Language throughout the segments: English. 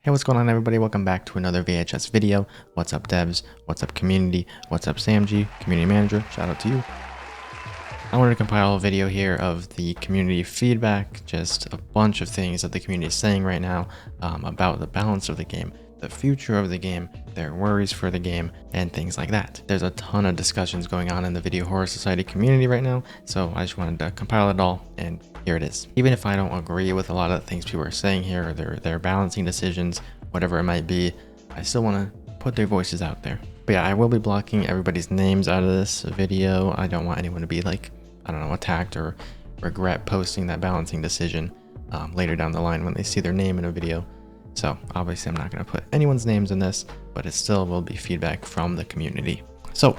Hey, what's going on everybody? Welcome back to another VHS video. What's up devs? What's up community? What's up Samg, community manager? Shout out to you. I wanted to compile a video here of the community feedback, just a bunch of things that the community is saying right now about the balance of the game, the future of the game, their worries for the game, and things like that. There's a ton of discussions going on in the Video Horror Society community right now, so I just wanted to compile it all, and here it is. Even if I don't agree with a lot of the things people are saying here, or their balancing decisions, whatever it might be, I still want to put their voices out there. But yeah, I will be blocking everybody's names out of this video. I don't want anyone to be like, I don't know, attacked or regret posting that balancing decision later down the line when they see their name in a video. So obviously I'm not going to put anyone's names in this, but it still will be feedback from the community. So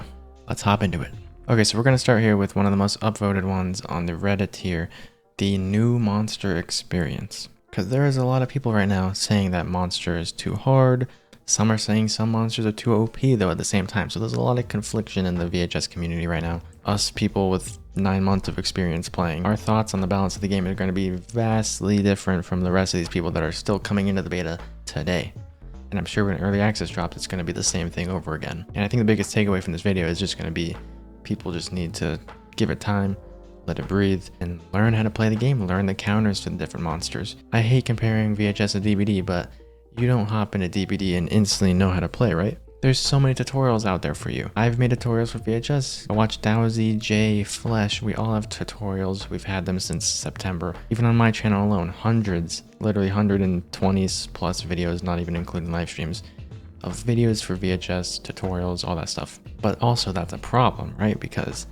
let's hop into it. Okay, so we're going to start here with one of the most upvoted ones on the Reddit here, the new monster experience. Because there is a lot of people right now saying that monster is too hard. Some are saying some monsters are too OP though at the same time. So there's a lot of confliction in the VHS community right now. Us people with 9 months of experience playing, our thoughts on the balance of the game are going to be vastly different from the rest of these people that are still coming into the beta today. And I'm sure when early access drops, it's going to be the same thing over again. And I think the biggest takeaway from this video is just going to be people just need to give it time, let it breathe, and learn how to play the game, learn the counters to the different monsters. I hate comparing VHS to DVD, but you don't hop into DVD and instantly know how to play, right? There's so many tutorials out there for you. I've made tutorials for VHS. I watched Dowsy, Jay, Flesh. We all have tutorials. We've had them since September. Even on my channel alone, hundreds, literally 120 plus videos, not even including live streams, of videos for VHS, tutorials, all that stuff. But also that's a problem, right? Because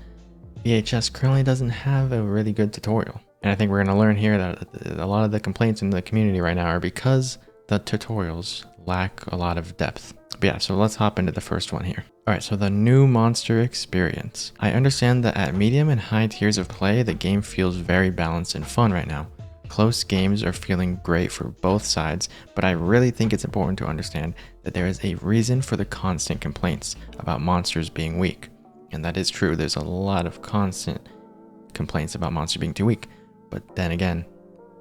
VHS currently doesn't have a really good tutorial. And I think we're going to learn here that a lot of the complaints in the community right now are because the tutorials lack a lot of depth. But yeah, so let's hop into the first one here. Alright, so the new monster experience. I understand that at medium and high tiers of play, the game feels very balanced and fun right now. Close games are feeling great for both sides, but I really think it's important to understand that there is a reason for the constant complaints about monsters being weak. And that is true, there's a lot of constant complaints about monsters being too weak. But then again,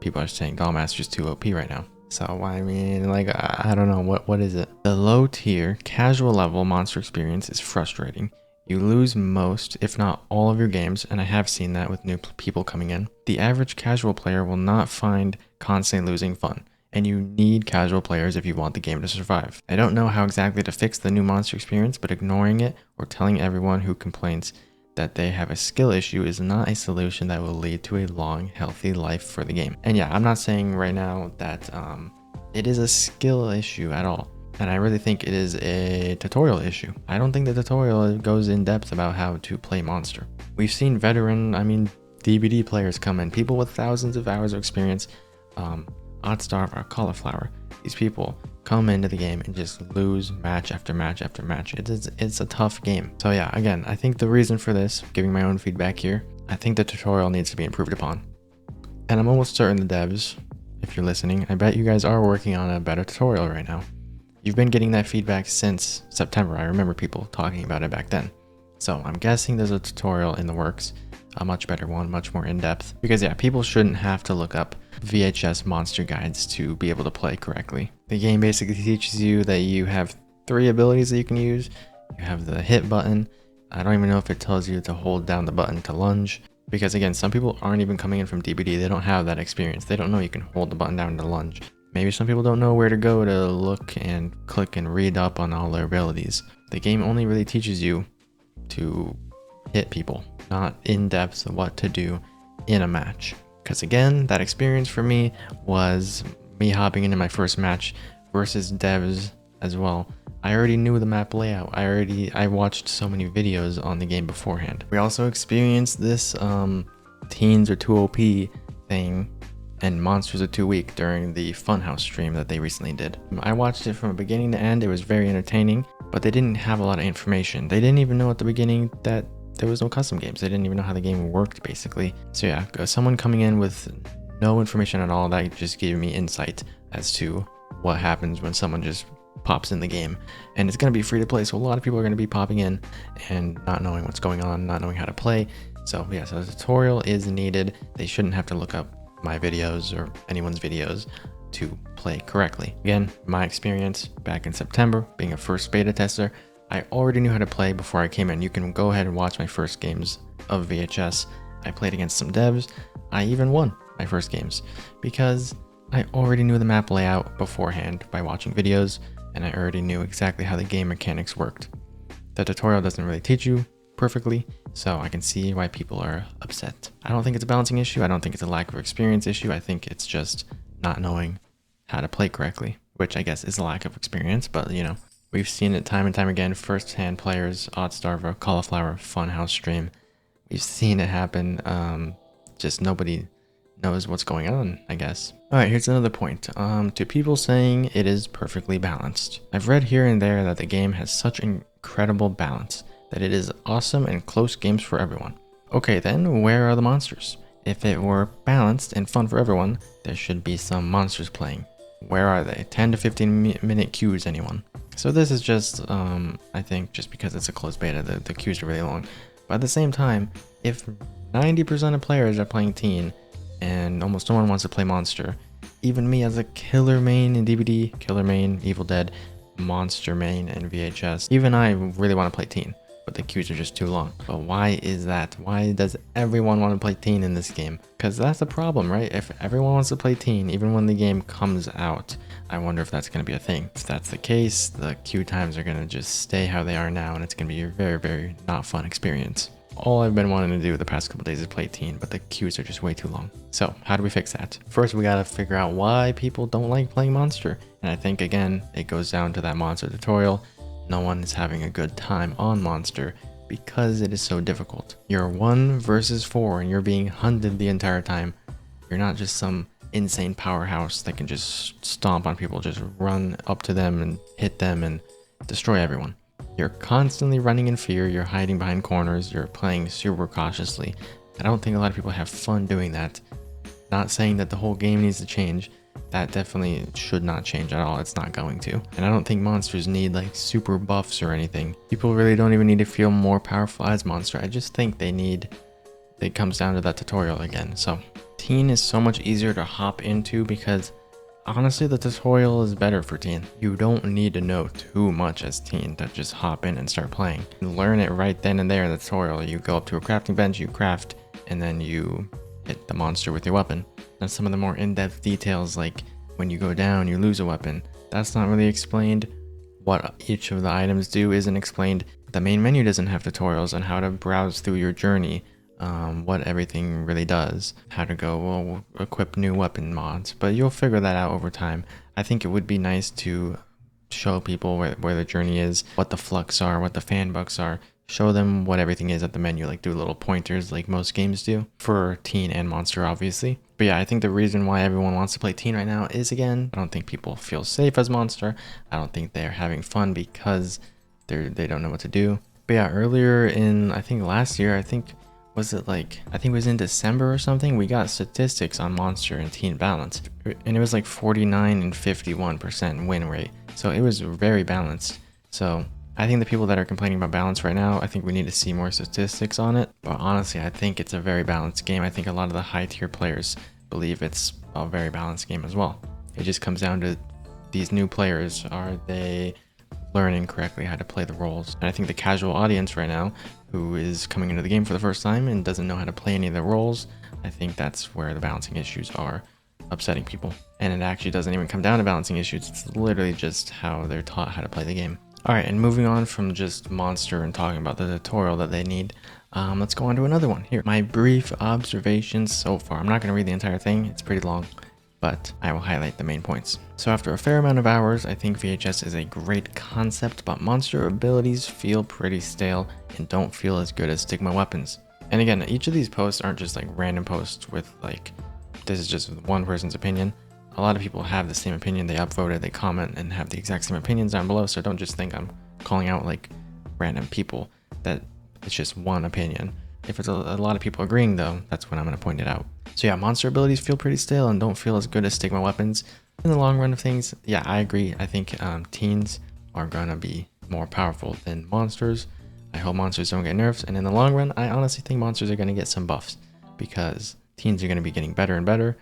people are saying Dollmaster's too OP right now. So, I mean, like, I don't know, what is it? The low tier, casual level monster experience is frustrating. You lose most, if not all of your games, and I have seen that with new people coming in. The average casual player will not find constantly losing fun, and you need casual players if you want the game to survive. I don't know how exactly to fix the new monster experience, but ignoring it or telling everyone who complains that they have a skill issue is not a solution that will lead to a long, healthy life for the game. And yeah, I'm not saying right now that it is a skill issue at all. And I really think it is a tutorial issue. I don't think the tutorial goes in depth about how to play monster. We've seen veteran, DVD players come in, people with thousands of hours of experience, Oddstar or Cauliflower. These people come into the game and just lose match after match after match. It's a tough game. So yeah, again, I think the reason for this, giving my own feedback here, I think the tutorial needs to be improved upon. And I'm almost certain the devs, if you're listening, I bet you guys are working on a better tutorial right now. You've been getting that feedback since September. I remember people talking about it back then. So I'm guessing there's a tutorial in the works, a much better one, much more in-depth. Because yeah, people shouldn't have to look up VHS monster guides to be able to play correctly. The game basically teaches you that you have 3 abilities that you can use. You have the hit button. I don't even know if it tells you to hold down the button to lunge. Because again, some people aren't even coming in from DVD. They don't have that experience. They don't know you can hold the button down to lunge. Maybe some people don't know where to go to look and click and read up on all their abilities. The game only really teaches you to hit people, not in depth what to do in a match. Because again, that experience for me was me hopping into my first match versus devs as well. I already knew the map layout. I watched so many videos on the game beforehand. We also experienced this teens are too OP thing and monsters are too weak during the Funhouse stream that they recently did. I watched it from beginning to end. It was very entertaining, but they didn't have a lot of information. They didn't even know at the beginning that there was no custom games. They didn't even know how the game worked, basically. So yeah, someone coming in with no information at all, that just gave me insight as to what happens when someone just pops in the game. And it's going to be free to play, so a lot of people are going to be popping in and not knowing what's going on, not knowing how to play. So yeah, so the tutorial is needed. They shouldn't have to look up my videos or anyone's videos to play correctly. Again, my experience back in September, being a first beta tester, I already knew how to play before I came in. You can go ahead and watch my first games of VHS. I played against some devs. I even won my first games because I already knew the map layout beforehand by watching videos, and I already knew exactly how the game mechanics worked. The tutorial doesn't really teach you perfectly, so I can see why people are upset. I don't think it's a balancing issue. I don't think it's a lack of experience issue. I think it's just not knowing how to play correctly, which I guess is a lack of experience, but you know, we've seen it time and time again. First-hand players, Oddstarver, Cauliflower, Funhouse Stream. We've seen it happen. Just nobody knows what's going on, I guess. All right, here's another point. To people saying it is perfectly balanced. I've read here and there that the game has such incredible balance, that it is awesome and close games for everyone. Okay, then where are the monsters? If it were balanced and fun for everyone, there should be some monsters playing. Where are they? 10 to 15 minute queues, anyone? So this is just, I think just because it's a closed beta, the queues are really long. But at the same time, if 90% of players are playing teen and almost no one wants to play monster, even me as a killer main in DBD, killer main, Evil Dead, monster main in VHS, even I really want to play teen, but the queues are just too long. But why is that? Why does everyone want to play teen in this game? Because that's the problem, right? If everyone wants to play teen, even when the game comes out, I wonder if that's going to be a thing. If that's the case, the queue times are going to just stay how they are now, and it's going to be a very, very not fun experience. All I've been wanting to do the past couple days is play teen, but the queues are just way too long. So how do we fix that? First, we got to figure out why people don't like playing monster. And I think, again, it goes down to that monster tutorial. No one is having a good time on monster because it is so difficult. You're 1 versus 4 and you're being hunted the entire time. You're not just some insane powerhouse that can just stomp on people, just run up to them and hit them and destroy everyone. You're constantly running in fear, you're hiding behind corners, you're playing super cautiously. I don't think a lot of people have fun doing that. Not saying that the whole game needs to change. That definitely should not change at all. It's not going to. And I don't think monsters need like super buffs or anything. People really don't even need to feel more powerful as monster. I just think it comes down to that tutorial again. So teen is so much easier to hop into because honestly, the tutorial is better for teen. You don't need to know too much as teen to just hop in and start playing. You learn it right then and there in the tutorial. You go up to a crafting bench, you craft, and then you hit the monster with your weapon. Now some of the more in-depth details, like when you go down, you lose a weapon. That's not really explained. What each of the items do isn't explained. The main menu doesn't have tutorials on how to browse through your journey. What everything really does, how to go equip new weapon mods, but you'll figure that out over time. I think it would be nice to show people where the journey is, what the flux are, what the fan bucks are, show them what everything is at the menu, like do little pointers like most games do for teen and monster, obviously. But yeah, I think the reason why everyone wants to play teen right now is, again, I don't think people feel safe as monster. I don't think they're having fun because they don't know what to do. But yeah, earlier in, I think last year, I think it was in December or something, we got statistics on monster and teen balance, and it was like 49 and 51% win rate. So it was very balanced. So I think the people that are complaining about balance right now, I think we need to see more statistics on it. But honestly, I think it's a very balanced game. I think a lot of the high tier players believe it's a very balanced game as well. It just comes down to these new players. Are they learning correctly how to play the roles? And I think the casual audience right now, who is coming into the game for the first time and doesn't know how to play any of the roles, I think that's where the balancing issues are upsetting people. And it actually doesn't even come down to balancing issues. It's literally just how they're taught how to play the game. All right, and moving on from just monster and talking about the tutorial that they need, let's go on to another one here. My brief observations so far. I'm not going to read the entire thing. It's pretty long, but I will highlight the main points. So after a fair amount of hours, I think VHS is a great concept, but monster abilities feel pretty stale and don't feel as good as Stigma weapons. And again, each of these posts aren't just like random posts with like, this is just one person's opinion. A lot of people have the same opinion. They upvoted, they comment, and have the exact same opinions down below. So don't just think I'm calling out like random people, that it's just one opinion. If it's a lot of people agreeing though, that's when I'm going to point it out. So yeah, monster abilities feel pretty stale and don't feel as good as Stigma weapons. In the long run of things, yeah, I agree. I think teens are going to be more powerful than monsters. I hope monsters don't get nerfs. And in the long run, I honestly think monsters are going to get some buffs because teens are going to be getting better and better.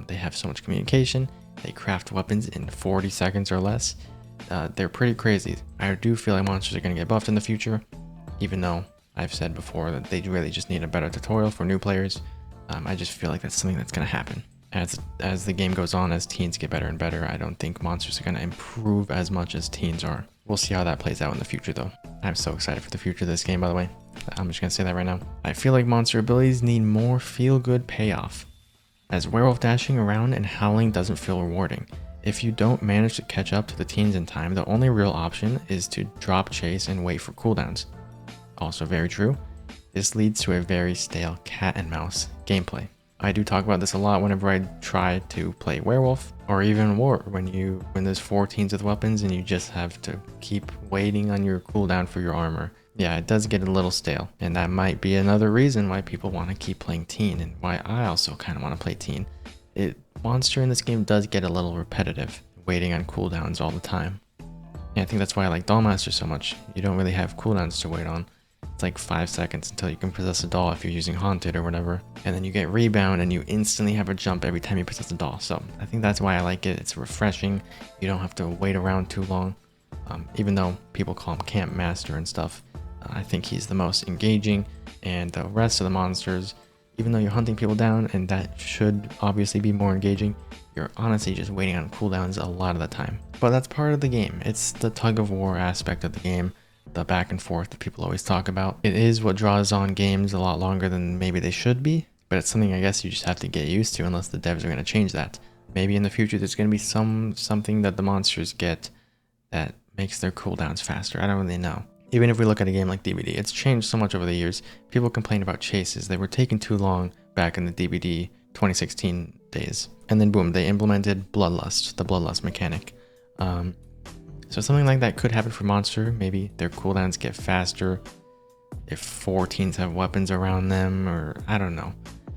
They have so much communication, They craft weapons in 40 seconds or less. They're pretty crazy. I do feel like monsters are going to get buffed in the future, even though I've said before that they really just need a better tutorial for new players. I just feel like that's something that's going to happen. As the game goes on, as teens get better and better, I don't think monsters are going to improve as much as teens are. We'll see how that plays out in the future though. I'm so excited for the future of this game, by the way. I'm just going to say that right now. I feel like monster abilities need more feel-good payoff, as werewolf dashing around and howling doesn't feel rewarding. If you don't manage to catch up to the teens in time, the only real option is to drop chase and wait for cooldowns. Also very true. This leads to a very stale cat and mouse gameplay. I do talk about this a lot whenever I try to play werewolf or even war, when there's 4 teens with weapons and you just have to keep waiting on your cooldown for your armor. Yeah, it does get a little stale, and that might be another reason why people want to keep playing teen and why I also kind of want to play teen. Monster in this game does get a little repetitive, waiting on cooldowns all the time. And I think that's why I like Dollmaster so much. You don't really have cooldowns to wait on. It's like 5 seconds until you can possess a doll if you're using Haunted or whatever. And then you get Rebound and you instantly have a jump every time you possess a doll. So I think that's why I like it. It's refreshing. You don't have to wait around too long. Even though people call him Camp Master and stuff, I think he's the most engaging. And the rest of the monsters, even though you're hunting people down, and that should obviously be more engaging, you're honestly just waiting on cooldowns a lot of the time. But that's part of the game. It's the tug of war aspect of the game, the back and forth that people always talk about. It is what draws on games a lot longer than maybe they should be, but it's something I guess you just have to get used to unless the devs are going to change that. Maybe in the future there's going to be something that the monsters get that makes their cooldowns faster. I don't really know. Even if we look at a game like DBD, it's changed so much over the years. People complain about chases. They were taking too long back in the DBD 2016 days. And then boom, they implemented Bloodlust, the Bloodlust mechanic. So something like that could happen for Monster. Maybe their cooldowns get faster if 4 teens have weapons around them, or I don't know.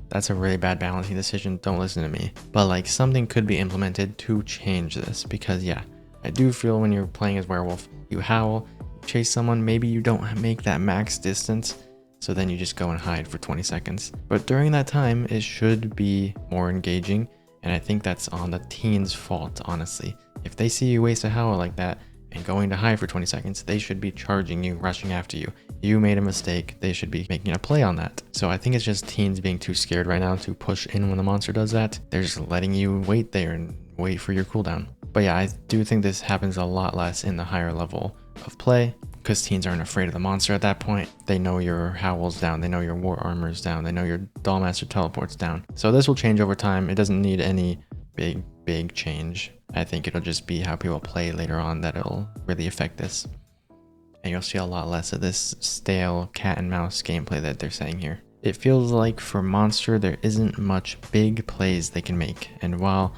That's a really bad balancing decision. Don't listen to me. But like, something could be implemented to change this, because yeah, I do feel when you're playing as werewolf, you howl, chase someone, maybe you don't make that max distance, so then you just go and hide for 20 seconds. But during that time, it should be more engaging, and I think that's on the teens' fault, honestly. If they see you waste a howl like that and going to hide for 20 seconds, they should be charging you, rushing after you. You made a mistake, they should be making a play on that. So I think it's just teens being too scared right now to push in when the monster does that. They're just letting you wait there and wait for your cooldown. But yeah, I do think this happens a lot less in the higher level of play, because teens aren't afraid of the monster at that point. They know your howl's down, they know your war armor's down, they know your Dollmaster teleport's down. So this will change over time. It doesn't need any big change. I think it'll just be how people play later on that it'll really affect this. And you'll see a lot less of this stale cat and mouse gameplay that they're saying here. It feels like for Monster, there isn't much big plays they can make. And while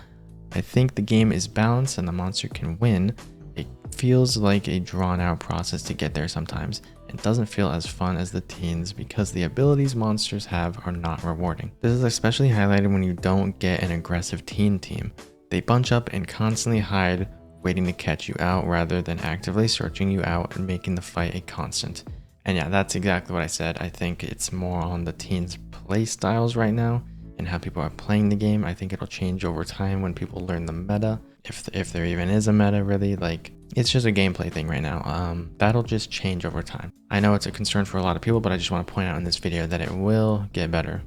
I think the game is balanced and the monster can win, it feels like a drawn out process to get there sometimes. It doesn't feel as fun as the teens because the abilities monsters have are not rewarding. This is especially highlighted when you don't get an aggressive teen team. They bunch up and constantly hide, waiting to catch you out rather than actively searching you out and making the fight a constant. And yeah, that's exactly what I said. I think it's more on the teens' play styles right now and how people are playing the game. I think it'll change over time when people learn the meta. If there even is a meta, really. Like, it's just a gameplay thing right now. That'll just change over time. I know it's a concern for a lot of people, but I just want to point out in this video that it will get better.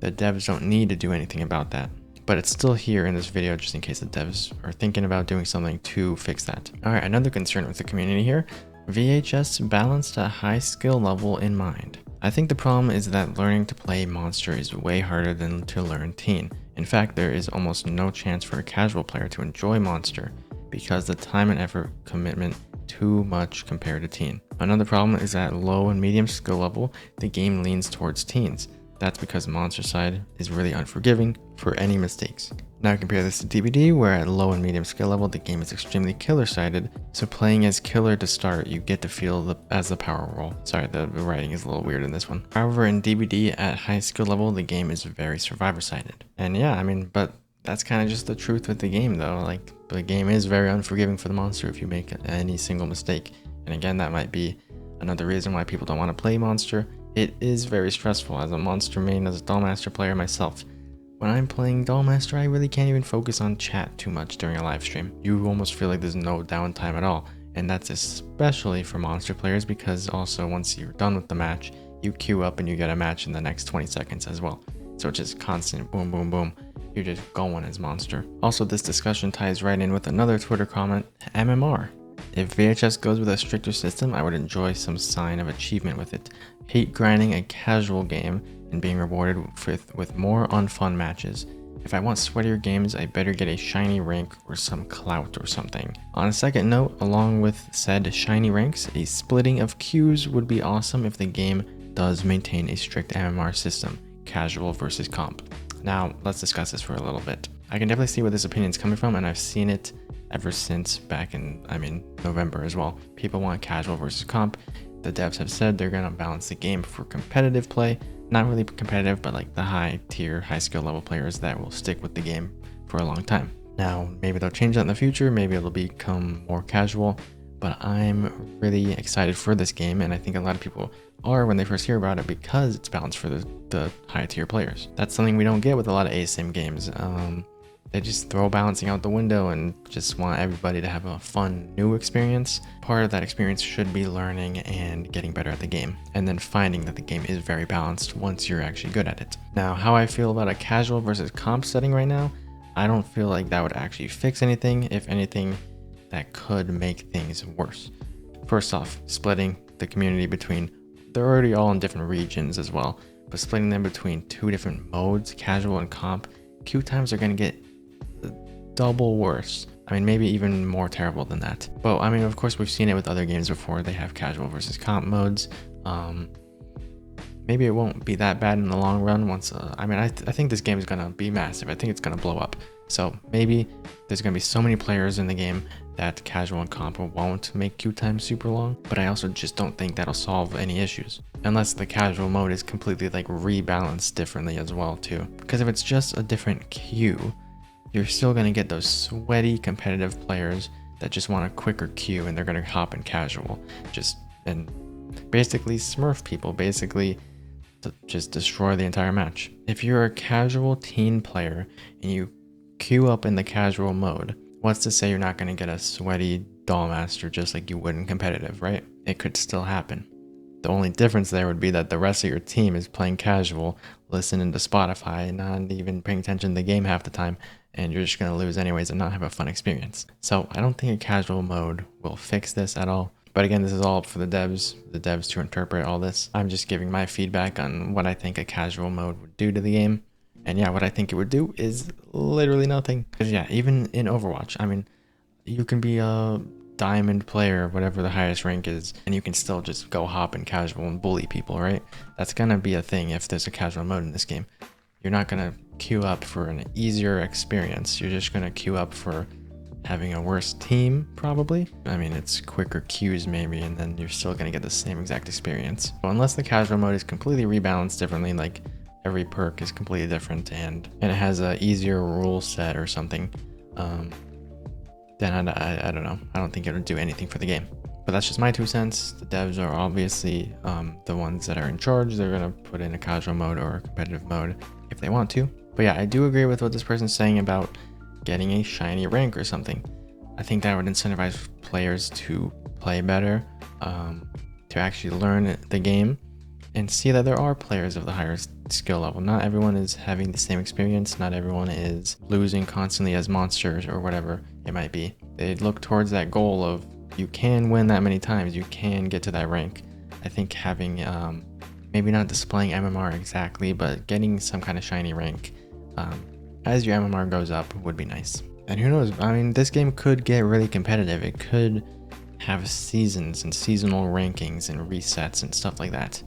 The devs don't need to do anything about that, but it's still here in this video just in case the devs are thinking about doing something to fix that. All right, another concern with the community here, VHS balanced a high skill level in mind. I think the problem is that learning to play Monster is way harder than to learn Teen. In fact, there is almost no chance for a casual player to enjoy Monster because the time and effort commitment too much compared to Teen. Another problem is that low and medium skill level, the game leans towards teens. That's because Monster side is really unforgiving for any mistakes. Now compare this to DBD, where at low and medium skill level, the game is extremely killer sided. So playing as killer to start, you get to feel as the power role. Sorry, the writing is a little weird in this one. However, in DBD at high skill level, the game is very survivor sided. And yeah, I mean, but that's kind of just the truth with the game though. Like, the game is very unforgiving for the monster if you make any single mistake. And again, that might be another reason why people don't want to play Monster. It is very stressful as a Monster main, as a Dollmaster player myself. When I'm playing Dollmaster, I really can't even focus on chat too much during a live stream. You almost feel like there's no downtime at all. And that's especially for monster players, because also once you're done with the match, you queue up and you get a match in the next 20 seconds as well. So it's just constant boom, boom, boom. You're just going as monster. Also, this discussion ties right in with another Twitter comment, MMR. If VHS goes with a stricter system, I would enjoy some sign of achievement with it. Hate grinding a casual game and being rewarded with more unfun matches. If I want sweatier games, I better get a shiny rank or some clout or something. On a second note, along with said shiny ranks, a splitting of queues would be awesome if the game does maintain a strict MMR system, casual versus comp. Now, let's discuss this for a little bit. I can definitely see where this opinion is coming from, and I've seen it ever since back in, November as well. People want casual versus comp. The devs have said they're gonna balance the game for competitive play. Not really competitive, but like the high tier, high skill level players that will stick with the game for a long time. Now, maybe they'll change that in the future. Maybe it'll become more casual, but I'm really excited for this game. And I think a lot of people are when they first hear about it, because it's balanced for the high tier players. That's something we don't get with a lot of ASIM games. They just throw balancing out the window and just want everybody to have a fun new experience. Part of that experience should be learning and getting better at the game, and then finding that the game is very balanced once you're actually good at it. Now, how I feel about a casual versus comp setting right now, I don't feel like that would actually fix anything. If anything, that could make things worse. First off, splitting the community between, they're already all in different regions as well, but splitting them between two different modes, casual and comp, queue times are going to get double worse. Maybe even more terrible than that. But of course, we've seen it with other games before. They have casual versus comp modes. Maybe it won't be that bad in the long run. Once I think this game is gonna be massive. I think it's gonna blow up. So maybe there's gonna be so many players in the game that casual and comp won't make queue time super long. But I also just don't think that'll solve any issues, unless the casual mode is completely like rebalanced differently as well too. Because if it's just a different queue, you're still going to get those sweaty competitive players that just want a quicker queue, and they're going to hop in casual and basically smurf people, basically to just destroy the entire match. If you're a casual teen player and you queue up in the casual mode, what's to say you're not going to get a sweaty Dollmaster just like you would in competitive, right? It could still happen. The only difference there would be that the rest of your team is playing casual, listening to Spotify, not even paying attention to the game half the time, and you're just going to lose anyways and not have a fun experience. So I don't think a casual mode will fix this at all. But again, this is all up for the devs to interpret all this. I'm just giving my feedback on what I think a casual mode would do to the game. And yeah, what I think it would do is literally nothing. Because yeah, even in Overwatch, you can be a diamond player, whatever the highest rank is, and you can still just go hop in casual and bully people, right? That's gonna be a thing if there's a casual mode in this game. You're not gonna queue up for an easier experience. You're just gonna queue up for having a worse team, probably. It's quicker queues maybe, and then you're still gonna get the same exact experience. So unless the casual mode is completely rebalanced differently, like every perk is completely different and it has a easier rule set or something, then I don't know. I don't think it would do anything for the game. But that's just my 2 cents. The devs are obviously the ones that are in charge. They're gonna put in a casual mode or a competitive mode if they want to. But yeah, I do agree with what this person's saying about getting a shiny rank or something. I think that would incentivize players to play better, to actually learn the game and see that there are players of the higher skill level. Not everyone is having the same experience. Not everyone is losing constantly as monsters or whatever it might be. They look towards that goal of, you can win that many times, you can get to that rank. I think having, maybe not displaying MMR exactly, but getting some kind of shiny rank as your MMR goes up would be nice. And who knows, this game could get really competitive. It could have seasons and seasonal rankings and resets and stuff like that.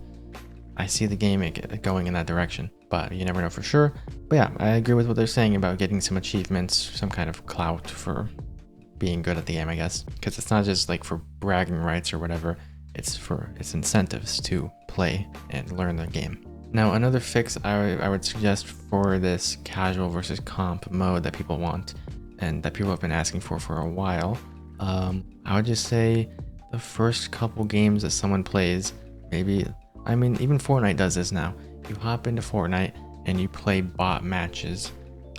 I see the game going in that direction, but you never know for sure. But yeah, I agree with what they're saying about getting some achievements, some kind of clout for being good at the game, I guess. Because it's not just like for bragging rights or whatever, it's incentives to play and learn the game. Now, another fix I would suggest for this casual versus comp mode that people want and that people have been asking for a while, I would just say the first couple games that someone plays, maybe, even Fortnite does this now. You hop into Fortnite and you play bot matches.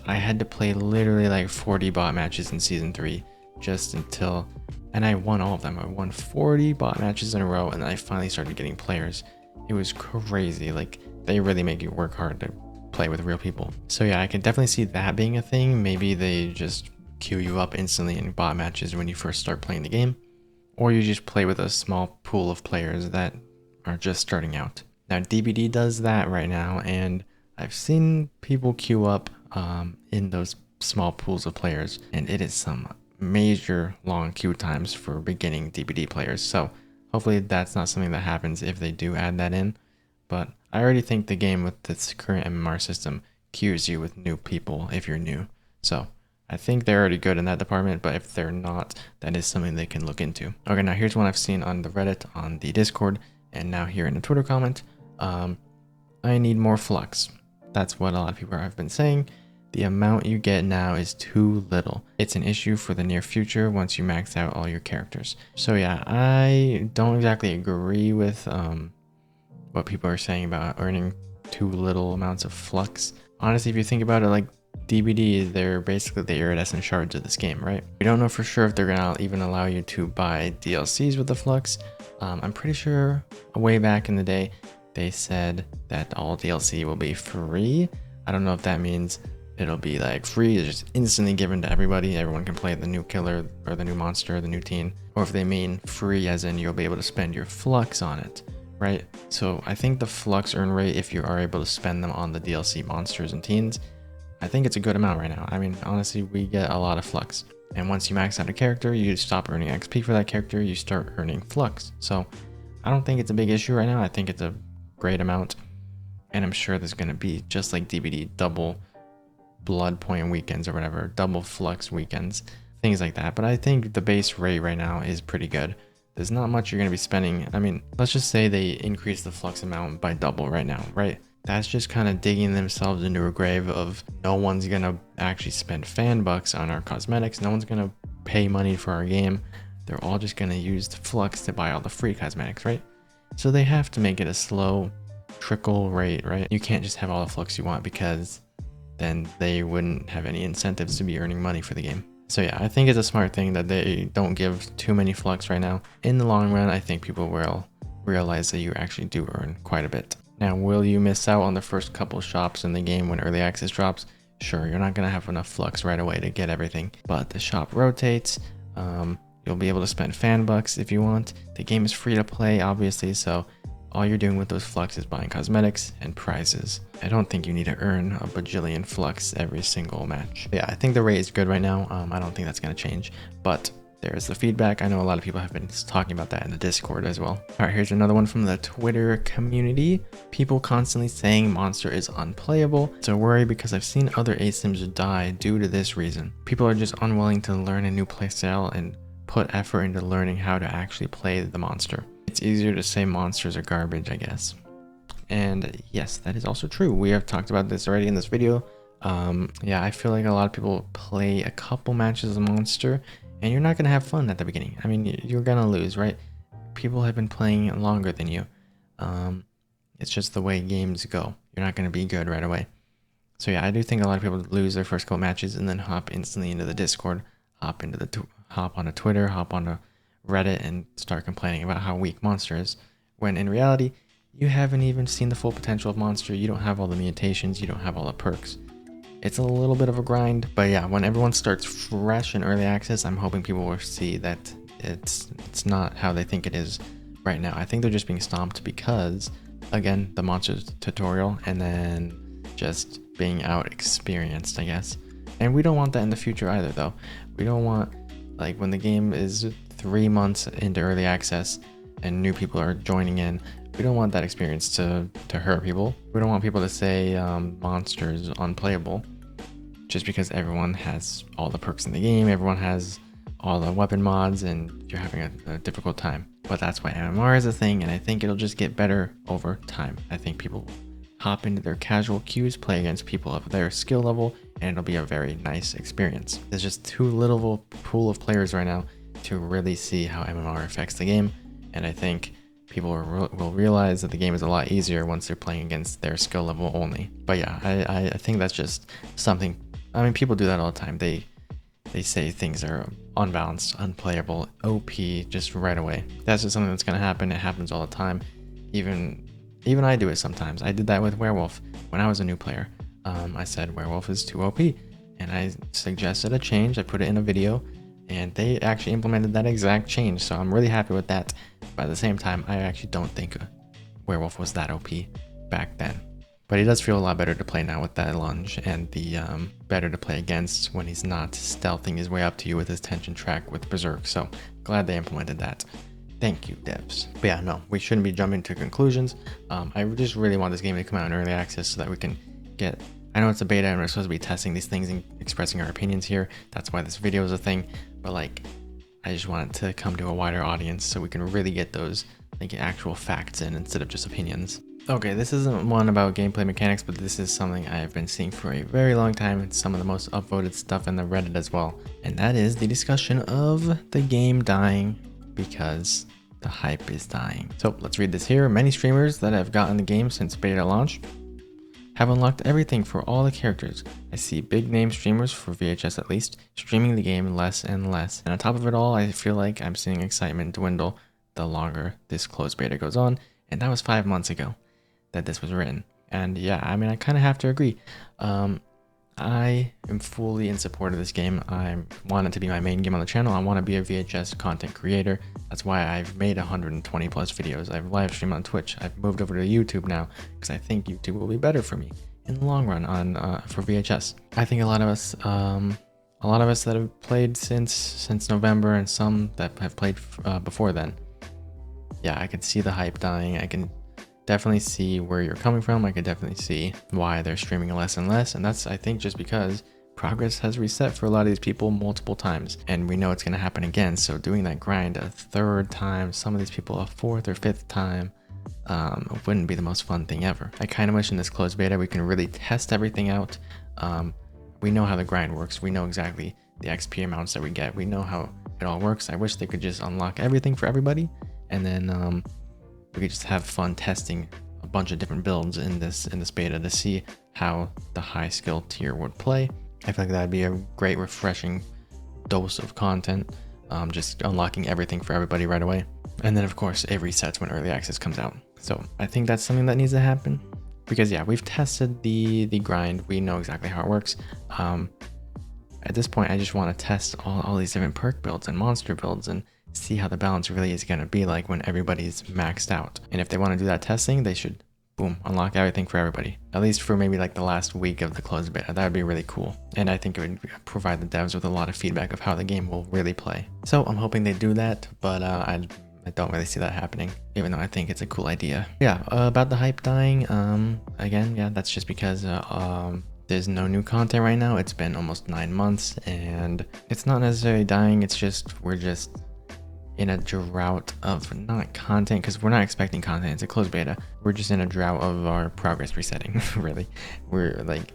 I had to play literally like 40 bot matches in season 3 just until, and I won all of them. I won 40 bot matches in a row, and then I finally started getting players. It was crazy. Like, they really make you work hard to play with real people. So yeah, I can definitely see that being a thing. Maybe they just queue you up instantly in bot matches when you first start playing the game, or you just play with a small pool of players that are just starting out. Now DBD does that right now, and I've seen people queue up in those small pools of players, and it is some major long queue times for beginning DBD players. So hopefully that's not something that happens if they do add that in. But I already think the game with this current MMR system queues you with new people if you're new. So I think they're already good in that department, but if they're not, that is something they can look into. Okay, now here's one I've seen on the Reddit, on the Discord, and now here in a Twitter comment. I need more Flux. That's what a lot of people have been saying. The amount you get now is too little. It's an issue for the near future once you max out all your characters. So yeah, I don't exactly agree with what people are saying about earning too little amounts of Flux. Honestly, if you think about it, like DBD, they're basically the iridescent shards of this game, right? We don't know for sure if they're gonna even allow you to buy DLCs with the Flux. I'm pretty sure way back in the day, they said that all DLC will be free. I don't know if that means it'll be like free, it's just instantly given to everybody. Everyone can play the new killer or the new monster or the new teen. Or if they mean free as in you'll be able to spend your Flux on it, right? So I think the Flux earn rate, if you are able to spend them on the DLC monsters and teens, I think it's a good amount right now. I mean, honestly, we get a lot of Flux. And once you max out a character, you stop earning XP for that character, you start earning Flux. So I don't think it's a big issue right now. I think it's a great amount. And I'm sure there's going to be, just like DBD, double blood point weekends or whatever, double Flux weekends, things like that. But I think the base rate right now is pretty good. There's not much you're going to be spending. I mean, let's just say they increase the Flux amount by double right now, right? That's just kind of digging themselves into a grave of no one's going to actually spend fan bucks on our cosmetics. No one's going to pay money for our game. They're all just going to use the Flux to buy all the free cosmetics, right? So they have to make it a slow trickle rate, right? You can't just have all the Flux you want, because then they wouldn't have any incentives to be earning money for the game. So yeah, I think it's a smart thing that they don't give too many Flux right now. In the long run, I think people will realize that you actually do earn quite a bit. Now, will you miss out on the first couple shops in the game when early access drops? Sure, you're not going to have enough Flux right away to get everything, but the shop rotates. You'll be able to spend fan bucks if you want. The game is free to play, obviously, so all you're doing with those Flux is buying cosmetics and prizes. I don't think you need to earn a bajillion Flux every single match. Yeah, I think the rate is good right now. I don't think that's going to change, but there's the feedback. I know a lot of people have been talking about that in the Discord as well. All right, here's another one from the Twitter community. People constantly saying Monster is unplayable. It's a worry because I've seen other ASIMs die due to this reason. People are just unwilling to learn a new playstyle and put effort into learning how to actually play the monster. It's easier to say monsters are garbage, I guess. And yes, that is also true. We have talked about this already in this video. Yeah, I feel like a lot of people play a couple matches of monster, and you're not going to have fun at the beginning. I mean, you're going to lose, right? People have been playing longer than you. It's just the way games go. You're not going to be good right away. So yeah, I do think a lot of people lose their first couple matches and then hop instantly into the Discord, hop onto Twitter, hop onto Reddit, and start complaining about how weak Monster is. When in reality, you haven't even seen the full potential of Monster. You don't have all the mutations. You don't have all the perks. It's a little bit of a grind, but yeah, when everyone starts fresh in early access, I'm hoping people will see that it's not how they think it is right now. I think they're just being stomped because, again, the monster tutorial and then just being out experienced, I guess. And we don't want that in the future either, though. We don't want, like, when the game is 3 months into early access and new people are joining in, we don't want that experience to hurt people. We don't want people to say Monster's unplayable just because everyone has all the perks in the game, everyone has all the weapon mods, and you're having a difficult time. But that's why MMR is a thing, and I think it'll just get better over time. I think people will hop into their casual queues, play against people of their skill level, and it'll be a very nice experience. There's just too little of a pool of players right now to really see how MMR affects the game, and I think people will realize that the game is a lot easier once they're playing against their skill level only. But yeah, I think that's just something. I mean, people do that all the time. They say things are unbalanced, unplayable, OP just right away. That's just something that's gonna happen. It happens all the time. Even I do it sometimes. I did that with Werewolf when I was a new player. I said Werewolf is too OP, and I suggested a change. I put it in a video, and they actually implemented that exact change. So I'm really happy with that. But at the same time, I actually don't think Werewolf was that OP back then. But he does feel a lot better to play now with that lunge, and the better to play against when he's not stealthing his way up to you with his tension track with Berserk. So glad they implemented that. Thank you, devs. But yeah, no, we shouldn't be jumping to conclusions. I just really want this game to come out in early access so that we can get... I know it's a beta and we're supposed to be testing these things and expressing our opinions here. That's why this video is a thing. But like, I just want it to come to a wider audience so we can really get those like actual facts in instead of just opinions. Okay, this isn't one about gameplay mechanics, but this is something I've been seeing for a very long time. It's some of the most upvoted stuff in the Reddit as well. And that is the discussion of the game dying because the hype is dying. So let's read this here. Many streamers that have gotten the game since beta launch have unlocked everything for all the characters. I see big name streamers, for VHS at least, streaming the game less and less. And on top of it all, I feel like I'm seeing excitement dwindle the longer this closed beta goes on. And that was 5 months ago that this was written. And yeah, I mean, I kind of have to agree. I am fully in support of this game. I want it to be my main game on the channel. I want to be a VHS content creator. That's why I've made 120 plus videos. I've live streamed on Twitch. I've moved over to YouTube now because I think YouTube will be better for me in the long run on for VHS. I think a lot of us that have played since November and some that have played before then. Yeah, I can see the hype dying. I can definitely see where you're coming from. I could definitely see why they're streaming less and less, and that's, I think, just because progress has reset for a lot of these people multiple times, and we know it's going to happen again. So doing that grind a third time, some of these people a fourth or fifth time, wouldn't be the most fun thing ever. I kind of wish in this closed beta we can really test everything out. We know how the grind works. We know exactly the XP amounts that we get. We know how it all works. I wish they could just unlock everything for everybody, and then we could just have fun testing a bunch of different builds in this beta to see how the high skill tier would play. I feel like that'd be a great refreshing dose of content, just unlocking everything for everybody right away. And then of course it resets when early access comes out. So I think that's something that needs to happen because yeah, we've tested the grind. We know exactly how it works. At this point, I just want to test all these different perk builds and monster builds and see how the balance really is going to be like when everybody's maxed out. And if they want to do that testing, they should, boom, unlock everything for everybody. At least for maybe like the last week of the closed beta. That would be really cool. And I think it would provide the devs with a lot of feedback of how the game will really play. So I'm hoping they do that, but I don't really see that happening, even though I think it's a cool idea. Yeah, about the hype dying, again, yeah, that's just because there's no new content right now. It's been almost 9 months, and it's not necessarily dying, it's just, we're just in a drought of not content, because we're not expecting content. It's a closed beta. We're just in a drought of our progress resetting. Really, we're like,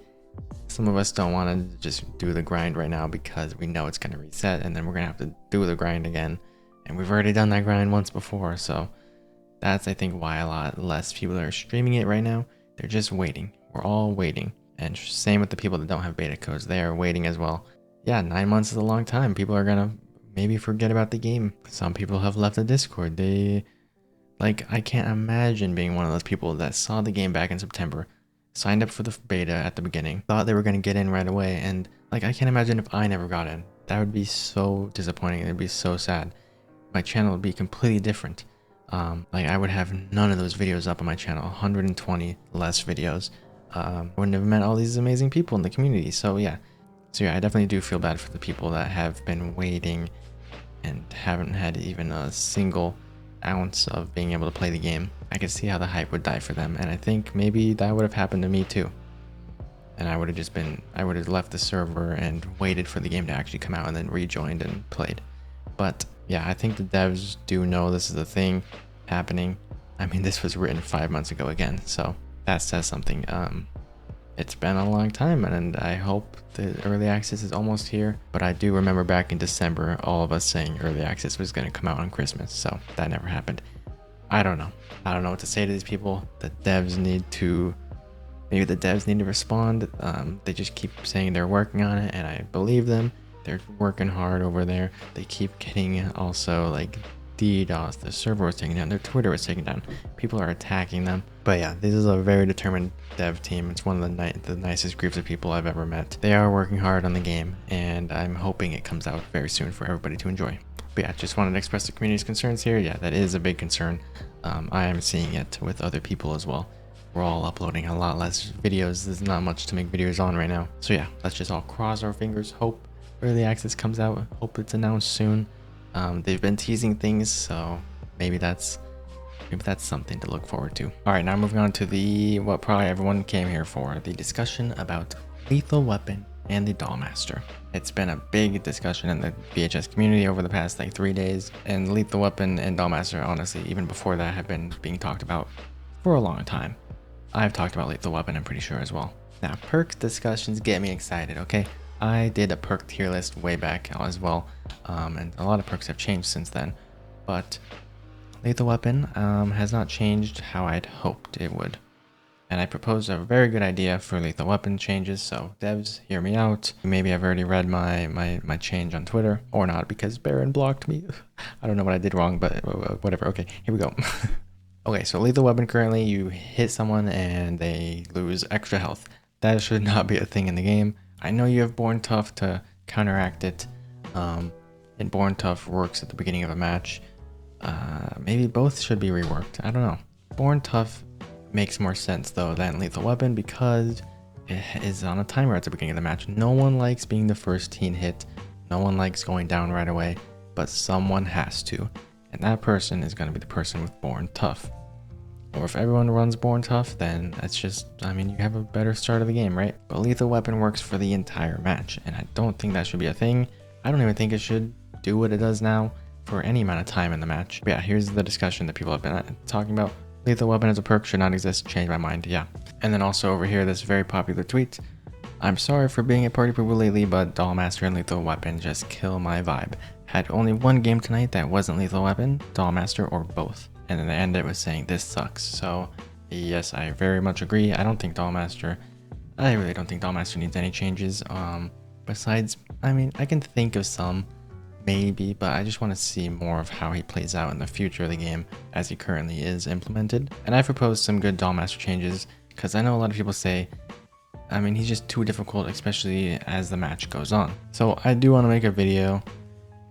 some of us don't want to just do the grind right now because we know it's going to reset, and then we're gonna have to do the grind again, and we've already done that grind once before. So that's, I think, why a lot less people are streaming it right now. They're just waiting. We're all waiting, and same with the people that don't have beta codes. They are waiting as well. Yeah, 9 months is a long time. People are gonna maybe forget about the game. Some people have left the Discord. I can't imagine being one of those people that saw the game back in September, signed up for the beta at the beginning, thought they were going to get in right away, and like, I can't imagine if I never got in. That would be so disappointing. It'd be so sad. My channel would be completely different. Like, I would have none of those videos up on my channel, 120 less videos. Wouldn't have met all these amazing people in the community. So yeah, I definitely do feel bad for the people that have been waiting and haven't had even a single ounce of being able to play the game. I could see how the hype would die for them, and I think maybe that would have happened to me too. And I would have left the server and waited for the game to actually come out and then rejoined and played. But yeah, I think the devs do know this is a thing happening. I mean, this was written 5 months ago again, so that says something. It's been a long time, and I hope the early access is almost here. But I do remember back in December, all of us saying early access was going to come out on Christmas, so that never happened. I don't know. I don't know what to say to these people. The devs need to respond. They just keep saying they're working on it, and I believe them. They're working hard over there. They keep getting also like DDoS. The server was taken down. Their Twitter was taken down. People are attacking them. But yeah, this is a very determined dev team. It's one of the nicest groups of people I've ever met. They are working hard on the game, and I'm hoping it comes out very soon for everybody to enjoy. But yeah, just wanted to express the community's concerns here. Yeah, that is a big concern. I am seeing it with other people as well. We're all uploading a lot less videos. There's not much to make videos on right now. So yeah, let's just all cross our fingers, hope early access comes out, hope it's announced soon. They've been teasing things, so maybe that's something to look forward to. All right, now moving on to what probably everyone came here for, the discussion about Lethal Weapon and the Dollmaster. It's been a big discussion in the VHS community over the past like 3 days, and Lethal Weapon and Dollmaster, honestly, even before that, have been being talked about for a long time. I've talked about Lethal Weapon, I'm pretty sure, as well. Now, perk discussions get me excited, okay? I did a perk tier list way back as well, and a lot of perks have changed since then, but Lethal Weapon has not changed how I'd hoped it would. And I proposed a very good idea for Lethal Weapon changes, so devs, hear me out. You maybe have already read my change on Twitter, or not, because Baron blocked me. I don't know what I did wrong, but whatever. Okay, here we go. Okay, so Lethal Weapon currently, you hit someone and they lose extra health. That should not be a thing in the game. I know you have Born Tough to counteract it, and Born Tough works at the beginning of a match. Maybe both should be reworked. I don't know. Born Tough makes more sense though than Lethal Weapon because it is on a timer at the beginning of the match. No one likes being the first teen hit. No one likes going down right away, but someone has to. And that person is going to be the person with Born Tough. Or if everyone runs Born Tough, then it's just, I mean, you have a better start of the game, right? But Lethal Weapon works for the entire match, and I don't think that should be a thing. I don't even think it should do what it does now for any amount of time in the match. But yeah, here's the discussion that people have been talking about. Lethal Weapon as a perk should not exist. Change my mind. Yeah. And then also over here, this very popular tweet. I'm sorry for being a party pooper lately, but Dollmaster and Lethal Weapon just kill my vibe. Had only one game tonight that wasn't Lethal Weapon, Dollmaster, or both. And then they ended with saying this sucks. So yes, I very much agree. I really don't think Dollmaster needs any changes. Besides, I mean, I can think of some, maybe, but I just want to see more of how he plays out in the future of the game as he currently is implemented. And I proposed some good Dollmaster changes because I know a lot of people say, I mean, he's just too difficult, especially as the match goes on. So I do want to make a video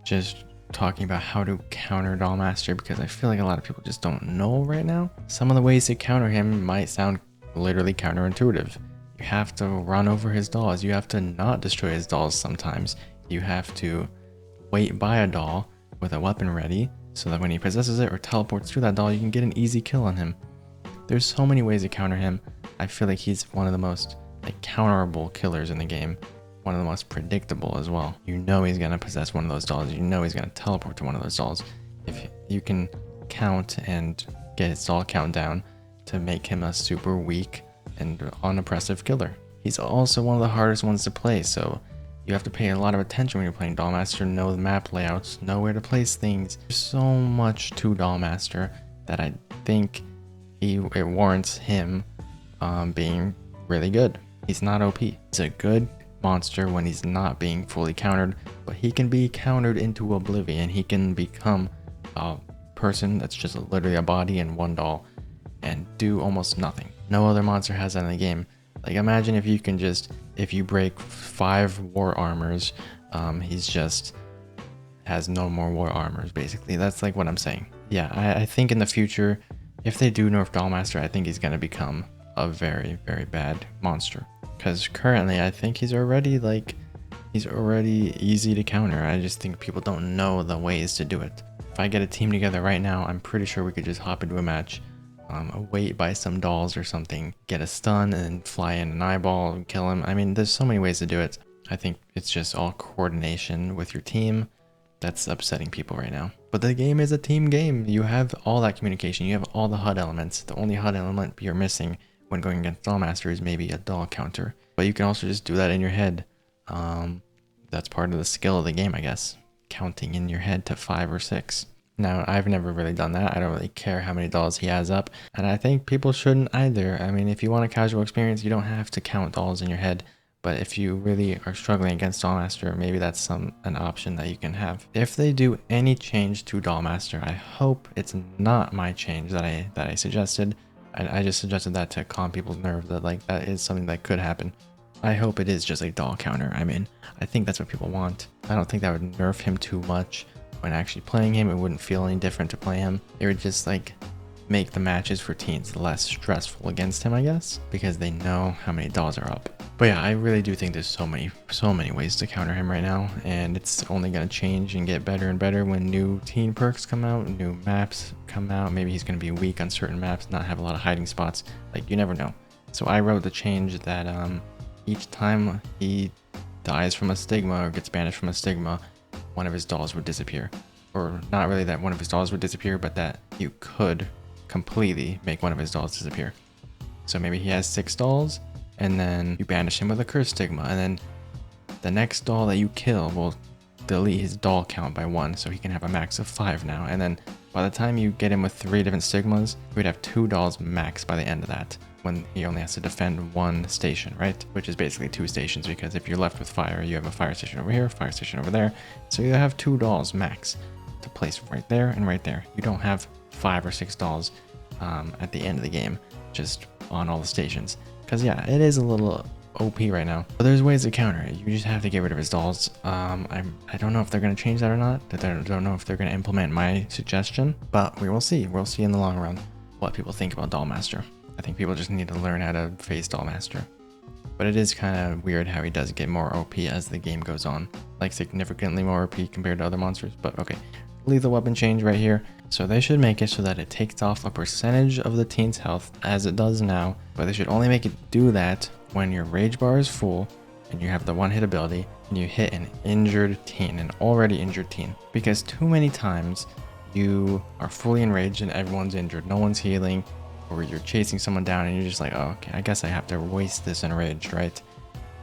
just talking about how to counter Dollmaster because I feel like a lot of people just don't know right now. Some of the ways to counter him might sound literally counterintuitive. You have to run over his dolls. You have to not destroy his dolls sometimes. You have to wait by a doll with a weapon ready so that when he possesses it or teleports through that doll, you can get an easy kill on him. There's so many ways to counter him. I feel like he's one of the most counterable killers in the game. One of the most predictable as well. You know he's gonna possess one of those dolls. You know he's gonna teleport to one of those dolls. If you can count and get his doll count down to make him a super weak and unoppressive killer. He's also one of the hardest ones to play, so you have to pay a lot of attention when you're playing Dollmaster, know the map layouts, know where to place things. There's so much to Dollmaster that I think it warrants him being really good. He's not OP. He's a good monster when he's not being fully countered, but he can be countered into oblivion. He can become a person that's just literally a body and one doll and do almost nothing. No other monster has that in the game. Like, imagine if you break 5 war armors, he's just has no more war armors, basically. That's like what I'm saying. Yeah, I think in the future, if they do nerf Dollmaster, I think he's gonna become a very, very bad monster. Because currently, I think he's already easy to counter. I just think people don't know the ways to do it. If I get a team together right now, I'm pretty sure we could just hop into a match, wait by some dolls or something, get a stun and fly in an eyeball and kill him. I mean, there's so many ways to do it. I think it's just all coordination with your team that's upsetting people right now. But the game is a team game. You have all that communication. You have all the HUD elements. The only HUD element you're missing when going against Dollmaster is maybe a doll counter. But you can also just do that in your head. That's part of the skill of the game, I guess. Counting in your head to 5 or 6. Now, I've never really done that. I don't really care how many dolls he has up, and I think people shouldn't either. I mean, if you want a casual experience, you don't have to count dolls in your head. But if you really are struggling against Dollmaster, maybe that's an option that you can have. If they do any change to Dollmaster, I hope it's not my change that I suggested. I just suggested that to calm people's nerves, that like that is something that could happen. I hope it is just a doll counter. I mean, I think that's what people want. I don't think that would nerf him too much. When actually playing him, it wouldn't feel any different to play him. It would just like make the matches for teens less stressful against him, I guess, because they know how many dolls are up. But yeah, I really do think there's so many ways to counter him right now, and it's only gonna change and get better and better when new teen perks come out, new maps come out. Maybe he's gonna be weak on certain maps, not have a lot of hiding spots. Like, you never know. So I wrote the change that each time he dies from a stigma or gets banished from a stigma, one of his dolls would disappear. Or not really that one of his dolls would disappear, but that you could completely make one of his dolls disappear. So maybe he has 6 dolls, and then you banish him with a curse stigma, and then the next doll that you kill will delete his doll count by 1, so he can have a max of 5 now. And then by the time you get him with 3 different stigmas, he would have 2 dolls max by the end of that, when he only has to defend 1 station, right? Which is basically 2 stations, because if you're left with fire, you have a fire station over here, fire station over there, so you have 2 dolls max to place right there and right there. You don't have 5 or 6 dolls at the end of the game, just on all the stations. Because yeah, it is a little OP right now. But there's ways to counter it. You just have to get rid of his dolls. I don't know if they're going to change that or not. I don't know if they're going to implement my suggestion, but we will see. We'll see in the long run what people think about Dollmaster. I think people just need to learn how to face Dollmaster. But it is kind of weird how he does get more OP as the game goes on. Like significantly more OP compared to other monsters, but okay. Lethal weapon change right here. So they should make it so that it takes off a percentage of the teen's health as it does now, but they should only make it do that when your rage bar is full and you have the 1-hit ability and you hit an injured teen, an already injured teen. Because too many times you are fully enraged and everyone's injured, no one's healing, or you're chasing someone down and you're just like, oh, okay, I guess I have to waste this enraged, right?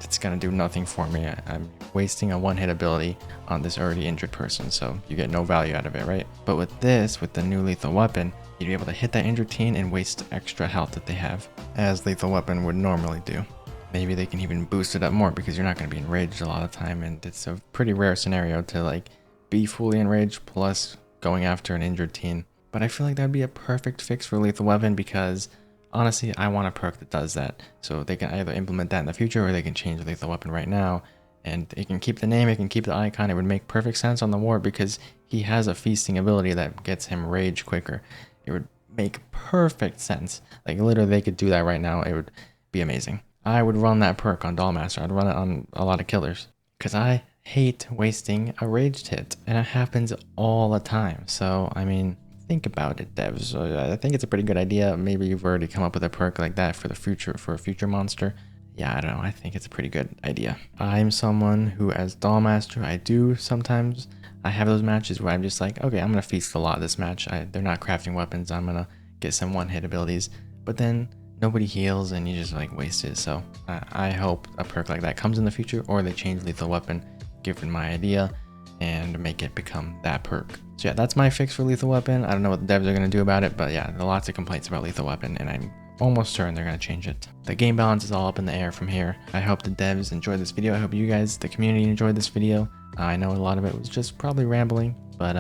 It's gonna do nothing for me. I'm wasting a 1-hit ability on this already injured person, so you get no value out of it, right? But with this, with the new lethal weapon, you'd be able to hit that injured teen and waste extra health that they have, as lethal weapon would normally do. Maybe they can even boost it up more because you're not gonna be enraged a lot of time, and it's a pretty rare scenario to like be fully enraged plus going after an injured teen. But I feel like that'd be a perfect fix for lethal weapon because honestly, I want a perk that does that. So they can either implement that in the future or they can change lethal weapon right now. And it can keep the name, it can keep the icon. It would make perfect sense on the war because he has a feasting ability that gets him rage quicker. It would make perfect sense. Like literally they could do that right now. It would be amazing. I would run that perk on Dollmaster. I'd run it on a lot of killers because I hate wasting a raged hit and it happens all the time. So, I mean, think about it, devs. I think it's a pretty good idea. Maybe you've already come up with a perk like that for the future, for a future monster. Yeah, I don't know. I think it's a pretty good idea. I'm someone who, as Dollmaster, I do sometimes. I have those matches where I'm just like, okay, I'm gonna feast a lot this match. They're not crafting weapons. I'm gonna get some 1-hit abilities, but then nobody heals and you just like waste it. So I hope a perk like that comes in the future, or they change lethal weapon, given my idea, and make it become that perk. So yeah, that's my fix for lethal weapon. I don't know what the devs are going to do about it, but yeah, there are lots of complaints about lethal weapon, and I'm almost certain they're going to change it. The game balance is all up in the air from here. I hope the devs enjoyed this video. I hope you guys, the community, enjoyed this video. I know a lot of it was just probably rambling, but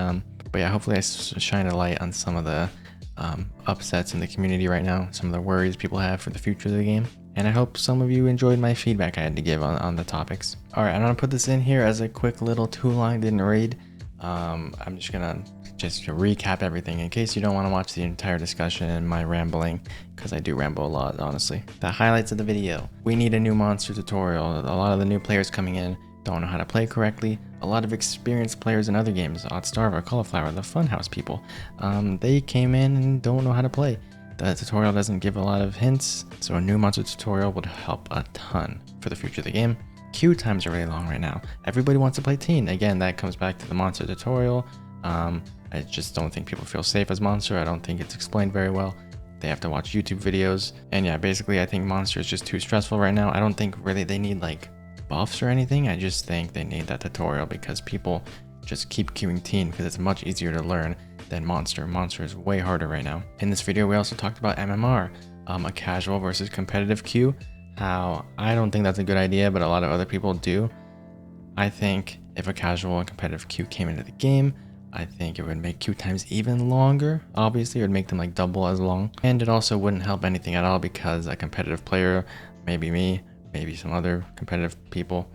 yeah, hopefully I shine a light on some of the upsets in the community right now, some of the worries people have for the future of the game. And I hope some of you enjoyed my feedback I had to give on the topics. Alright, I'm going to put this in here as a quick little 2-line didn't read. I'm just gonna recap everything in case you don't want to watch the entire discussion and my rambling, because I do ramble a lot, honestly. The highlights of the video: we need a new monster tutorial. A lot of the new players coming in don't know how to play correctly. A lot of experienced players in other games, Oddstarver, Cauliflower, the Funhouse people, they came in and don't know how to play. The tutorial doesn't give a lot of hints, so a new monster tutorial would help a ton for the future of the game. Queue times are really long right now. Everybody wants to play teen. Again, that comes back to the monster tutorial. I just don't think people feel safe as monster. I don't think it's explained very well. They have to watch YouTube videos. And yeah, basically I think monster is just too stressful right now. I don't think really they need like buffs or anything. I just think they need that tutorial because people just keep queuing teen because it's much easier to learn than monster. Monster is way harder right now. In this video, we also talked about MMR, a casual versus competitive queue. How I don't think that's a good idea, but a lot of other people do. I think if a casual and competitive queue came into the game, I think it would make queue times even longer. Obviously, it would make them like double as long. And it also wouldn't help anything at all because a competitive player, maybe me, maybe some other competitive people,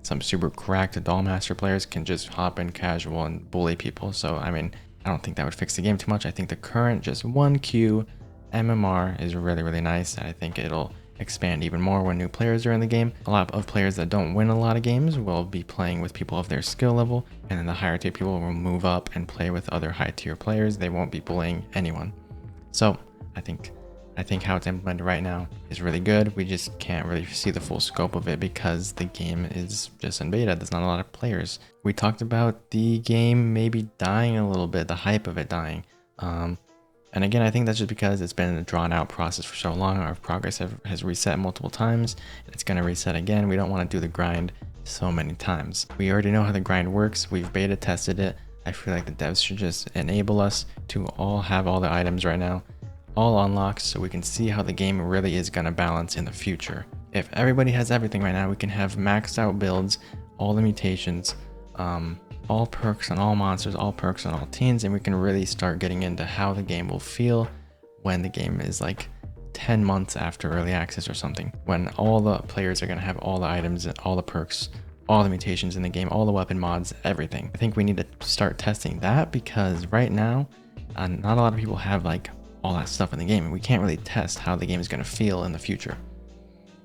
some super cracked Dollmaster players can just hop in casual and bully people. So, I mean, I don't think that would fix the game too much. I think the current just one queue MMR is really, really nice. And I think it'll expand even more when new players are in the game. A lot of players that don't win a lot of games will be playing with people of their skill level, and then the higher tier people will move up and play with other high tier players. They won't be bullying anyone. So I think how it's implemented right now is really good. We just can't really see the full scope of it because the game is just in beta. There's not a lot of players. We talked about the game maybe dying a little bit, the hype of it dying. And again, I think that's just because it's been a drawn out process for so long. Our progress has reset multiple times. It's going to reset again. We don't want to do the grind so many times. We already know how the grind works. We've beta tested it. I feel like the devs should just enable us to all have all the items right now, all unlocked, so we can see how the game really is going to balance in the future. If everybody has everything right now, we can have maxed out builds, all the mutations, all perks on all monsters, all perks on all teens, and we can really start getting into how the game will feel when the game is like 10 months after early access or something, when all the players are going to have all the items, all the perks, all the mutations in the game, all the weapon mods, everything. I think we need to start testing that because right now, not a lot of people have like all that stuff in the game, and we can't really test how the game is going to feel in the future.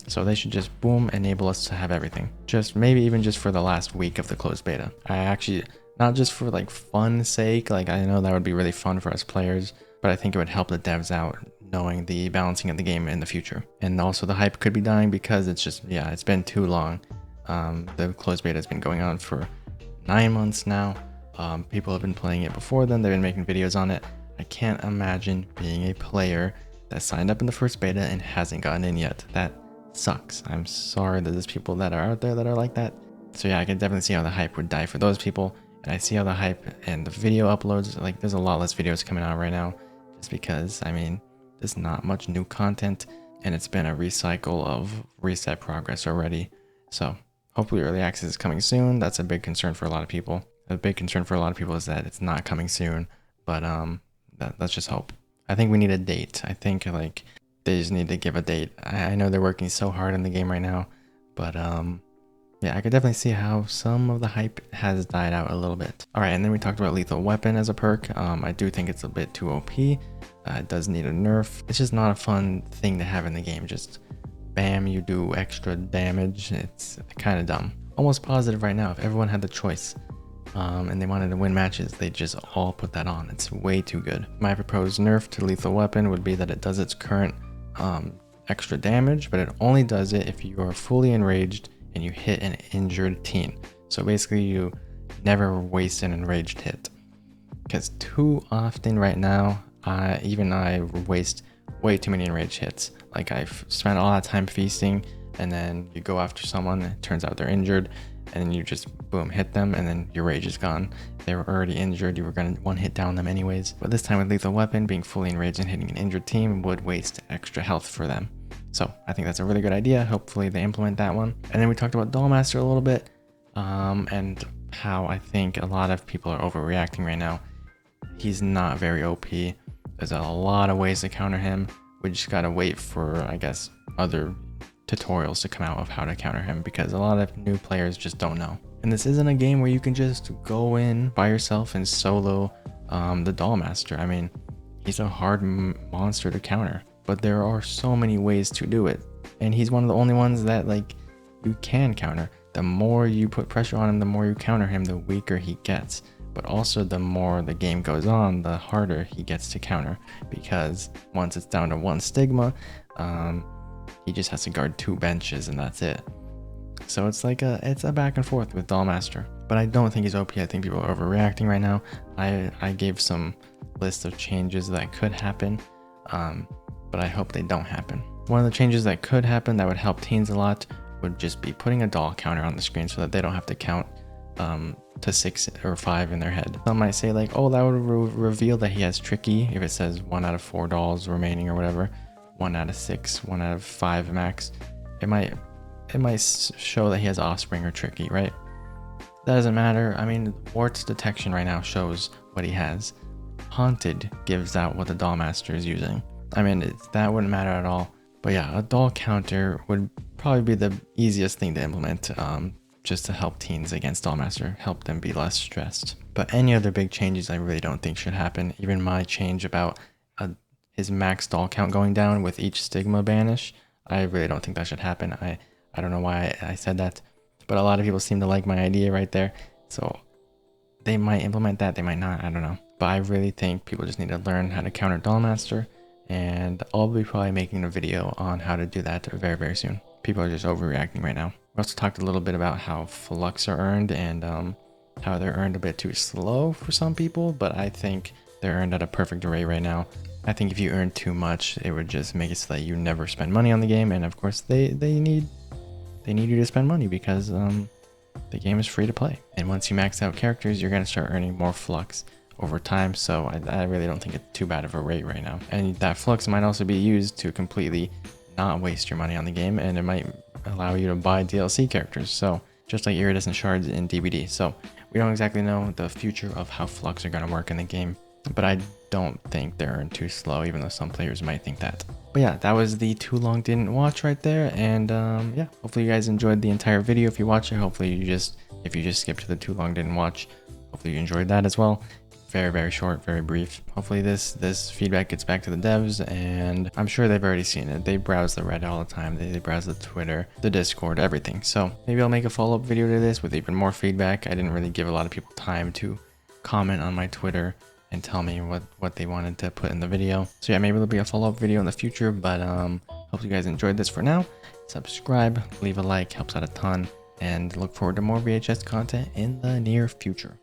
So they should just boom enable us to have everything. Just maybe even just for the last week of the closed beta. I actually, not just for like fun sake, like I know that would be really fun for us players, but I think it would help the devs out knowing the balancing of the game in the future. And also the hype could be dying because it's just, yeah, it's been too long. The closed beta has been going on for 9 months now. People have been playing it before then. They've been making videos on it. I can't imagine being a player that signed up in the first beta and hasn't gotten in yet. That sucks. I'm sorry that there's people that are out there that are like that. So yeah, I can definitely see how the hype would die for those people. And I see how the hype and the video uploads, like there's a lot less videos coming out right now just because, I mean, there's not much new content and it's been a recycle of reset progress already. So hopefully early access is coming soon. That's a big concern for a lot of people. A big concern for a lot of people is that it's not coming soon, but let's just hope. I think we need a date. I think like they just need to give a date. I know they're working so hard in the game right now, but yeah, I could definitely see how some of the hype has died out a little bit. All right, and then we talked about lethal weapon as a perk. I do think it's a bit too OP. It does need a nerf. It's just not a fun thing to have in the game. Just bam, you do extra damage. It's kind of dumb. Almost positive right now if everyone had the choice and they wanted to win matches, they just all put that on. It's way too good. My proposed nerf to lethal weapon would be that it does its current extra damage, but it only does it if you are fully enraged and you hit an injured teen. So basically you never waste an enraged hit, because too often right now I waste way too many enraged hits. Like I've spent all that time feasting and then you go after someone, it turns out they're injured, and then you just boom hit them and then your rage is gone. They were already injured, you were gonna one hit down them anyways. But this time with lethal weapon, being fully enraged and hitting an injured team would waste extra health for them. So I think that's a really good idea. Hopefully they implement that one. And then we talked about Dollmaster a little bit, and how I think a lot of people are overreacting right now. He's not very OP. There's a lot of ways to counter him. We just gotta wait for, I guess, other tutorials to come out of how to counter him, because a lot of new players just don't know. And this isn't a game where you can just go in by yourself and solo the Dollmaster. I mean, he's a hard monster to counter, but there are so many ways to do it. And he's one of the only ones that like you can counter. The more you put pressure on him, the more you counter him, the weaker he gets. But also the more the game goes on, the harder he gets to counter, because once it's down to 1 stigma, he just has to guard 2 benches and that's it. So it's like it's a back and forth with Dollmaster. But I don't think he's OP. I think people are overreacting right now. I gave some list of changes that could happen, but I hope they don't happen. One of the changes that could happen that would help teens a lot would just be putting a doll counter on the screen so that they don't have to count to 6 or 5 in their head. Some might say like, oh, that would reveal that he has tricky if it says 1 out of 4 dolls remaining or whatever, 1 out of 6, 1 out of 5 max. It might show that he has offspring or tricky, right? That doesn't matter. I mean, warts detection right now shows what he has. Haunted gives out what the Dollmaster is using. I mean, that wouldn't matter at all. But yeah, a doll counter would probably be the easiest thing to implement, just to help teens against Dollmaster, help them be less stressed. But any other big changes I really don't think should happen. Even my change about his max doll count going down with each stigma banish, I really don't think that should happen. I don't know why I said that, but a lot of people seem to like my idea right there. So they might implement that, they might not, I don't know. But I really think people just need to learn how to counter Dollmaster, and I'll be probably making a video on how to do that very, very soon. People are just overreacting right now. We also talked a little bit about how Flux are earned and how they're earned a bit too slow for some people, but I think they're earned at a perfect rate right now. I think if you earn too much, it would just make it so that you never spend money on the game, and of course they need you to spend money because the game is free to play. And once you max out characters, you're going to start earning more Flux over time, so I really don't think it's too bad of a rate right now. And that Flux might also be used to completely not waste your money on the game, and it might allow you to buy DLC characters, so just like iridescent shards in DBD. So we don't exactly know the future of how Flux are going to work in the game, but I don't think they're earned too slow, even though some players might think that. But yeah, that was the too long didn't watch right there, and yeah, hopefully you guys enjoyed the entire video. If you watch it, hopefully if you just skipped to the too long didn't watch, hopefully you enjoyed that as well. Very, very short, very brief. Hopefully this feedback gets back to the devs, and I'm sure they've already seen it. They browse the Reddit all the time. They browse the Twitter, the Discord, everything. So maybe I'll make a follow-up video to this with even more feedback. I didn't really give a lot of people time to comment on my Twitter and tell me what they wanted to put in the video. So yeah, maybe there'll be a follow-up video in the future, but hope you guys enjoyed this for now. Subscribe, leave a like, helps out a ton, and look forward to more VHS content in the near future.